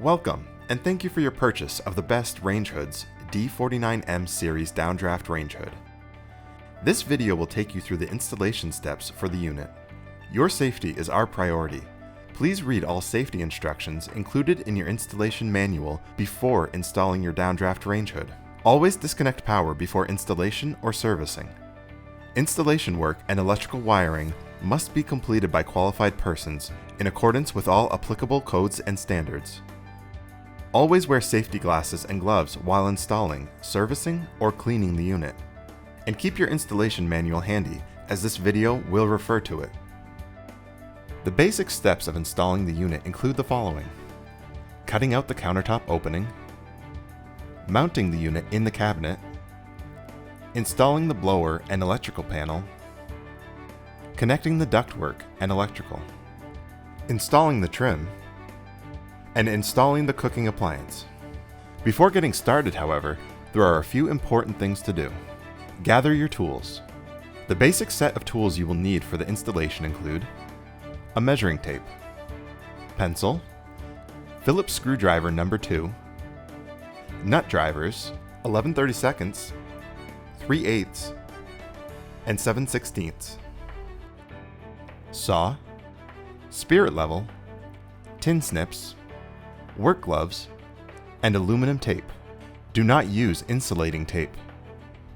Welcome, and thank you for your purchase of the best range hoods, D49M Series Downdraft Range Hood. This video will take you through the installation steps for the unit. Your safety is our priority. Please read all safety instructions included in your installation manual before installing your Downdraft range hood. Always disconnect power before installation or servicing. Installation work and electrical wiring must be completed by qualified persons in accordance with all applicable codes and standards. Always wear safety glasses and gloves while installing, servicing, or cleaning the unit. And keep your installation manual handy, as this video will refer to it. The basic steps of installing the unit include the following: cutting out the countertop opening, mounting the unit in the cabinet, installing the blower and electrical panel, connecting the ductwork and electrical, installing the trim, and installing the cooking appliance. Before getting started, however, there are a few important things to do. Gather your tools. The basic set of tools you will need for the installation include a measuring tape, pencil, Phillips screwdriver number 2, nut drivers 11/32, 3/8, and 7/16, saw, spirit level, tin snips, work gloves, and aluminum tape. Do not use insulating tape.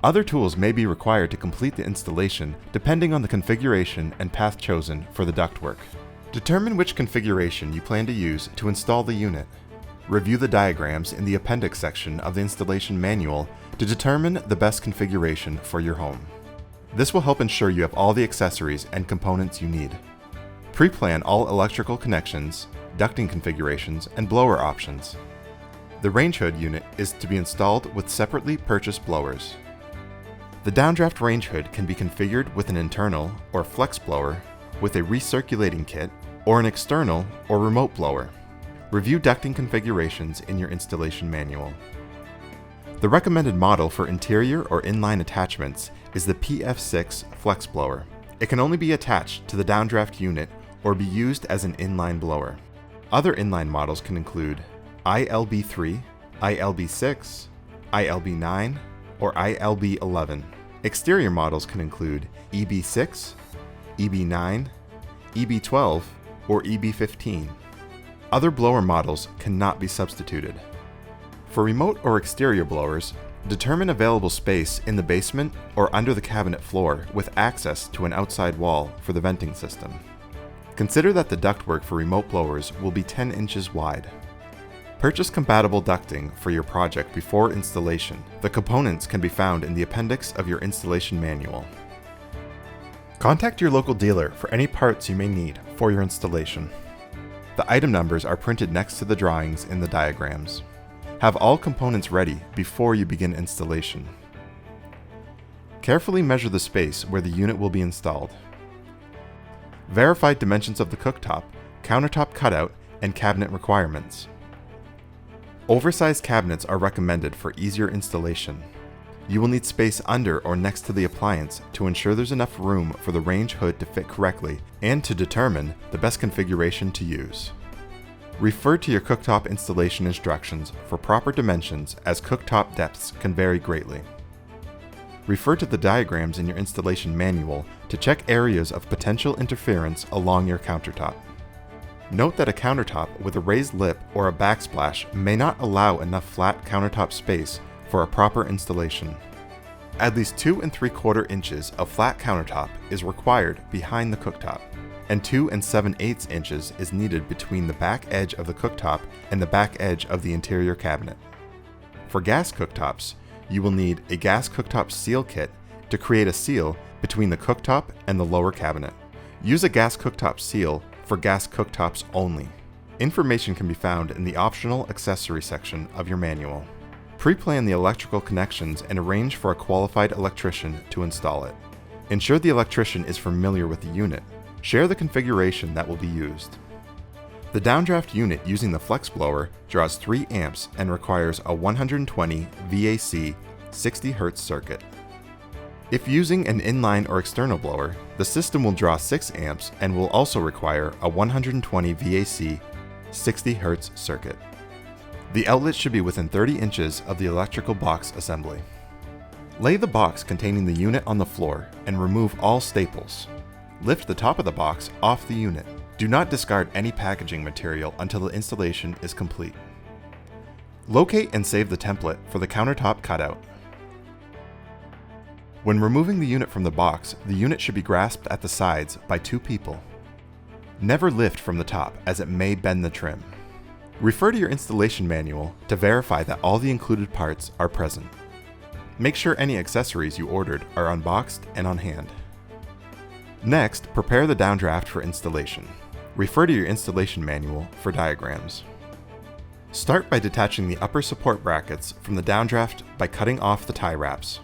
Other tools may be required to complete the installation depending on the configuration and path chosen for the ductwork. Determine which configuration you plan to use to install the unit. Review the diagrams in the appendix section of the installation manual to determine the best configuration for your home. This will help ensure you have all the accessories and components you need. Pre-plan all electrical connections, ducting configurations, and blower options. The range hood unit is to be installed with separately purchased blowers. The Downdraft range hood can be configured with an internal or flex blower, with a recirculating kit, or an external or remote blower. Review ducting configurations in your installation manual. The recommended model for interior or inline attachments is the PF6 flex blower. It can only be attached to the Downdraft unit or be used as an inline blower. Other inline models can include ILB3, ILB6, ILB9, or ILB11. Exterior models can include EB6, EB9, EB12, or EB15. Other blower models cannot be substituted. For remote or exterior blowers, determine available space in the basement or under the cabinet floor with access to an outside wall for the venting system. Consider that the ductwork for remote blowers will be 10 inches wide. Purchase compatible ducting for your project before installation. The components can be found in the appendix of your installation manual. Contact your local dealer for any parts you may need for your installation. The item numbers are printed next to the drawings in the diagrams. Have all components ready before you begin installation. Carefully measure the space where the unit will be installed. Verify dimensions of the cooktop, countertop cutout, and cabinet requirements. Oversized cabinets are recommended for easier installation. You will need space under or next to the appliance to ensure there's enough room for the range hood to fit correctly and to determine the best configuration to use. Refer to your cooktop installation instructions for proper dimensions, as cooktop depths can vary greatly. Refer to the diagrams in your installation manual to check areas of potential interference along your countertop. Note that a countertop with a raised lip or a backsplash may not allow enough flat countertop space for a proper installation. At least 2 3/4 inches of flat countertop is required behind the cooktop, and 2 7/8 inches is needed between the back edge of the cooktop and the back edge of the interior cabinet. For gas cooktops, you will need a gas cooktop seal kit to create a seal between the cooktop and the lower cabinet. Use a gas cooktop seal for gas cooktops only. Information can be found in the optional accessory section of your manual. Pre-plan the electrical connections and arrange for a qualified electrician to install it. Ensure the electrician is familiar with the unit. Share the configuration that will be used. The Downdraft unit using the flex blower draws 3 amps and requires a 120 VAC 60 Hz circuit. If using an inline or external blower, the system will draw 6 amps and will also require a 120 VAC 60 Hz circuit. The outlet should be within 30 inches of the electrical box assembly. Lay the box containing the unit on the floor and remove all staples. Lift the top of the box off the unit. Do not discard any packaging material until the installation is complete. Locate and save the template for the countertop cutout. When removing the unit from the box, the unit should be grasped at the sides by 2 people. Never lift from the top, as it may bend the trim. Refer to your installation manual to verify that all the included parts are present. Make sure any accessories you ordered are unboxed and on hand. Next, prepare the downdraft for installation. Refer to your installation manual for diagrams. Start by detaching the upper support brackets from the downdraft by cutting off the tie wraps.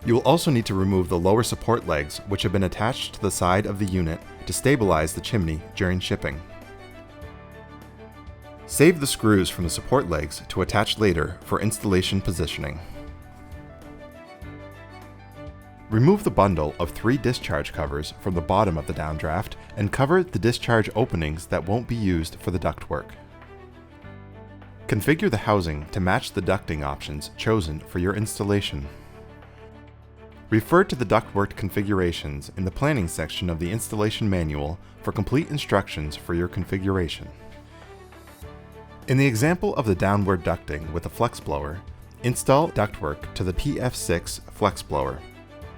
You will also need to remove the lower support legs, which have been attached to the side of the unit to stabilize the chimney during shipping. Save the screws from the support legs to attach later for installation positioning. Remove the bundle of 3 discharge covers from the bottom of the downdraft and cover the discharge openings that won't be used for the ductwork. Configure the housing to match the ducting options chosen for your installation. Refer to the ductwork configurations in the planning section of the installation manual for complete instructions for your configuration. In the example of the downward ducting with a flex blower, install ductwork to the PF6 flex blower.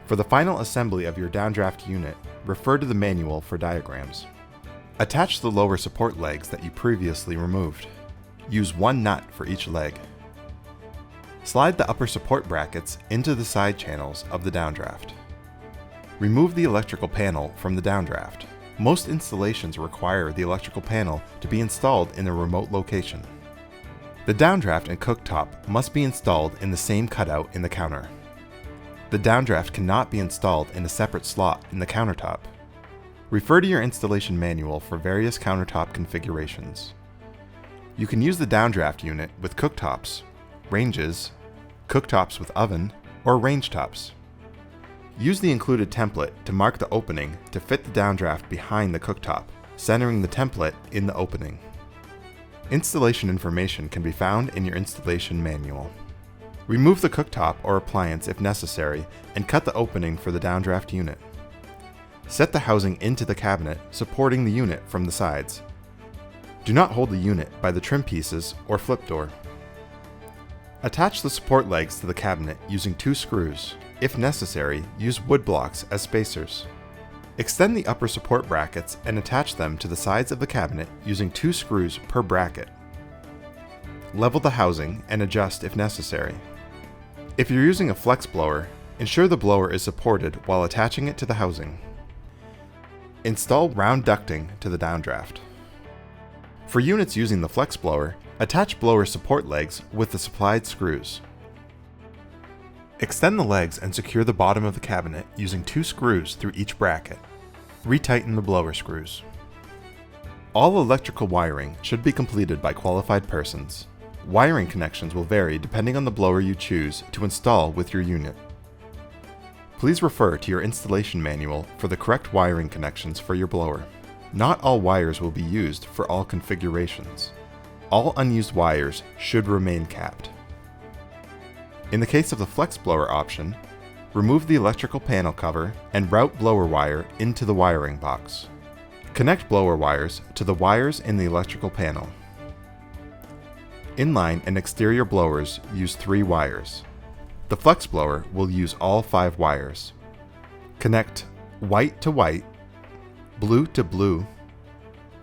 For the final assembly of your downdraft unit, refer to the manual for diagrams. Attach the lower support legs that you previously removed. Use 1 nut for each leg. Slide the upper support brackets into the side channels of the downdraft. Remove the electrical panel from the downdraft. Most installations require the electrical panel to be installed in a remote location. The downdraft and cooktop must be installed in the same cutout in the counter. The downdraft cannot be installed in a separate slot in the countertop. Refer to your installation manual for various countertop configurations. You can use the downdraft unit with cooktops, ranges, cooktops with oven, or range tops. Use the included template to mark the opening to fit the downdraft behind the cooktop, centering the template in the opening. Installation information can be found in your installation manual. Remove the cooktop or appliance if necessary and cut the opening for the downdraft unit. Set the housing into the cabinet, supporting the unit from the sides. Do not hold the unit by the trim pieces or flip door. Attach the support legs to the cabinet using 2 screws. If necessary, use wood blocks as spacers. Extend the upper support brackets and attach them to the sides of the cabinet using 2 screws per bracket. Level the housing and adjust if necessary. If you're using a flex blower, ensure the blower is supported while attaching it to the housing. Install round ducting to the downdraft. For units using the flex blower, attach blower support legs with the supplied screws. Extend the legs and secure the bottom of the cabinet using 2 screws through each bracket. Retighten the blower screws. All electrical wiring should be completed by qualified persons. Wiring connections will vary depending on the blower you choose to install with your unit. Please refer to your installation manual for the correct wiring connections for your blower. Not all wires will be used for all configurations. All unused wires should remain capped. In the case of the flex blower option, remove the electrical panel cover and route blower wire into the wiring box. Connect blower wires to the wires in the electrical panel. Inline and exterior blowers use 3 wires. The flex blower will use all 5 wires. Connect white to white, blue to blue,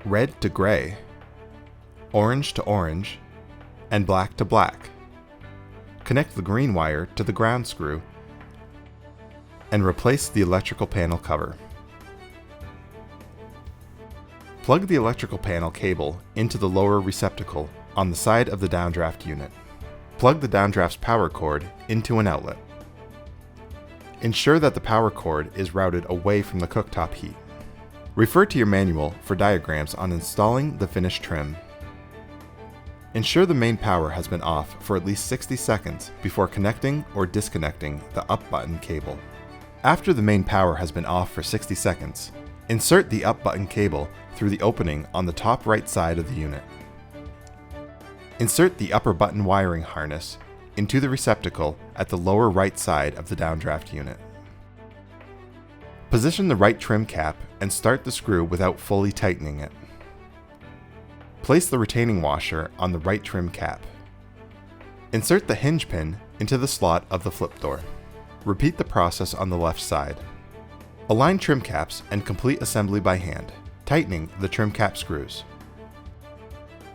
red to gray, orange to orange, and black to black. Connect the green wire to the ground screw and replace the electrical panel cover. Plug the electrical panel cable into the lower receptacle on the side of the downdraft unit. Plug the downdraft's power cord into an outlet. Ensure that the power cord is routed away from the cooktop heat. Refer to your manual for diagrams on installing the finished trim. Ensure the main power has been off for at least 60 seconds before connecting or disconnecting the up button cable. After the main power has been off for 60 seconds, insert the up button cable through the opening on the top right side of the unit. Insert the upper button wiring harness into the receptacle at the lower right side of the downdraft unit. Position the right trim cap and start the screw without fully tightening it. Place the retaining washer on the right trim cap. Insert the hinge pin into the slot of the flip door. Repeat the process on the left side. Align trim caps and complete assembly by hand, tightening the trim cap screws.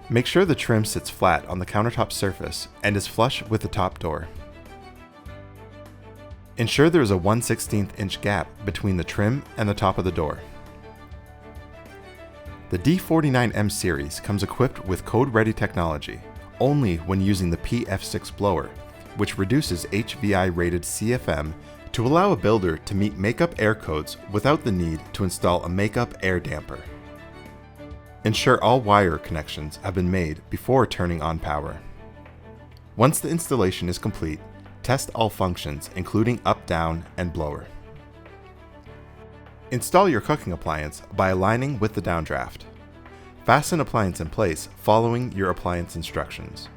Make sure the trim sits flat on the countertop surface and is flush with the top door. Ensure there is a 1/16 inch gap between the trim and the top of the door. The D49M series comes equipped with code-ready technology only when using the PF6 blower, which reduces HVI-rated CFM to allow a builder to meet makeup air codes without the need to install a makeup air damper. Ensure all wire connections have been made before turning on power. Once the installation is complete, test all functions including up, down, and blower. Install your cooking appliance by aligning with the downdraft. Fasten appliance in place following your appliance instructions.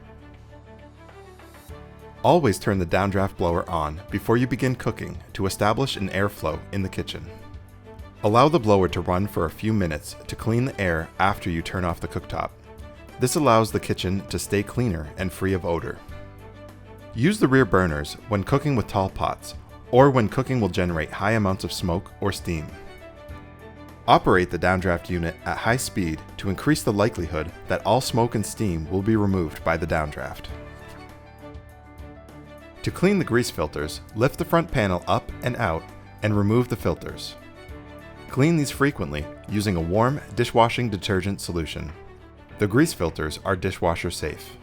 Always turn the downdraft blower on before you begin cooking to establish an airflow in the kitchen. Allow the blower to run for a few minutes to clean the air after you turn off the cooktop. This allows the kitchen to stay cleaner and free of odor. Use the rear burners when cooking with tall pots or when cooking will generate high amounts of smoke or steam. Operate the downdraft unit at high speed to increase the likelihood that all smoke and steam will be removed by the downdraft. To clean the grease filters, lift the front panel up and out and remove the filters. Clean these frequently using a warm dishwashing detergent solution. The grease filters are dishwasher safe.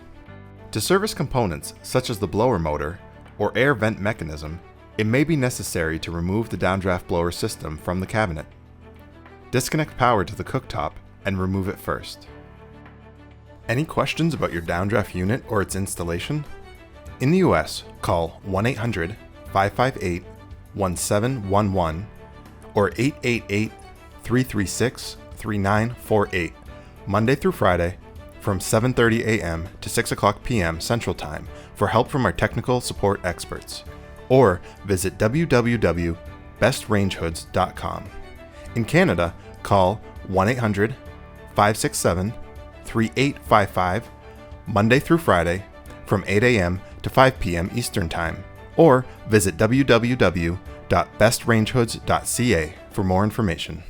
To service components such as the blower motor or air vent mechanism, it may be necessary to remove the downdraft blower system from the cabinet. Disconnect power to the cooktop and remove it first. Any questions about your downdraft unit or its installation? In the US, call 1-800-558-1711 or 888-336-3948, Monday through Friday from 7:30 a.m. to 6 o'clock p.m. Central Time for help from our technical support experts, or visit www.bestrangehoods.com. In Canada, call 1-800-567-3855, Monday through Friday from 8 a.m. to 5 p.m. Eastern Time, or visit www.bestrangehoods.ca for more information.